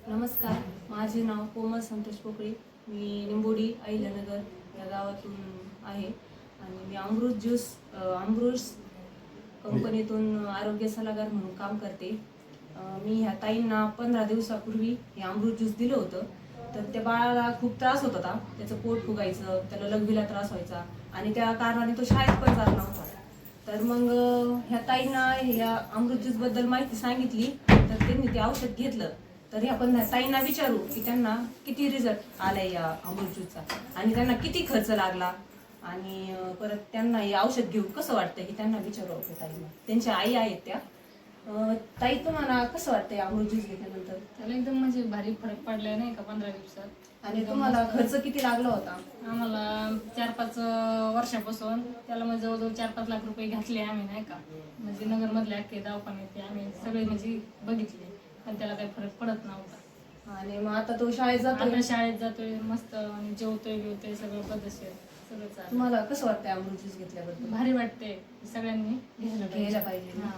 नमस्कार, माझे नाव कोमल संतोष पोकळे. मी निंबोडी अहिल्यानगर या गावातून आहे आणि मी अमृत कंपनीतून आरोग्य सल्लागार म्हणून काम करते. मी ह्या ताईंना 15 दिवसापूर्वी हे अमृत ज्यूस दिलं होतं. तर त्या बाळाला खूप त्रास होत होता, त्याचं पोट फुगायचं, त्याला लघवीला त्रास व्हायचा आणि त्या कारणाने तो शाळेत पण जात नव्हता. तर मग ह्या ताईंना ह्या अमृत ज्यूस बद्दल माहिती सांगितली, तर त्यांनी ते औषध घेतलं. तर आपण ताईंना विचारू की त्यांना किती रिझल्ट आलाय या अमृत ज्यूसचा आणि त्यांना किती खर्च लागला आणि परत त्यांना हे औषध घेऊन कसं वाटतं हे त्यांना विचारू आपण ताईंना. त्यांच्या आई आहेत त्या. ताई, तुम्हाला कसं वाटतंय अमृत ज्यूस घेतल्यानंतर? त्याला एकदम म्हणजे भारी फरक पडलाय नाही का 15 दिवसात. आणि तुम्हाला खर्च किती लागला होता? आम्हाला 4-5 वर्षापासून त्याला म्हणजे जवळजवळ 4-5 लाख रुपये घातले आम्ही नाही का. म्हणजे नगरमधले अख्खे दवाखाने ते आम्ही सगळे म्हणजे बघितले, पण त्याला काही फरक पडत नव्हता. आणि मग आता तो शाळेत जातोय? आता शाळेत जातोय मस्त आणि जेवतोय सगळं पद्धतशीर सगळं चालू. तुम्हाला कसं वाटतंय अमृत ज्यूस घेतल्याबद्दल? भारी वाटते, सगळ्यांनी घ्यायला पाहिजे. हा.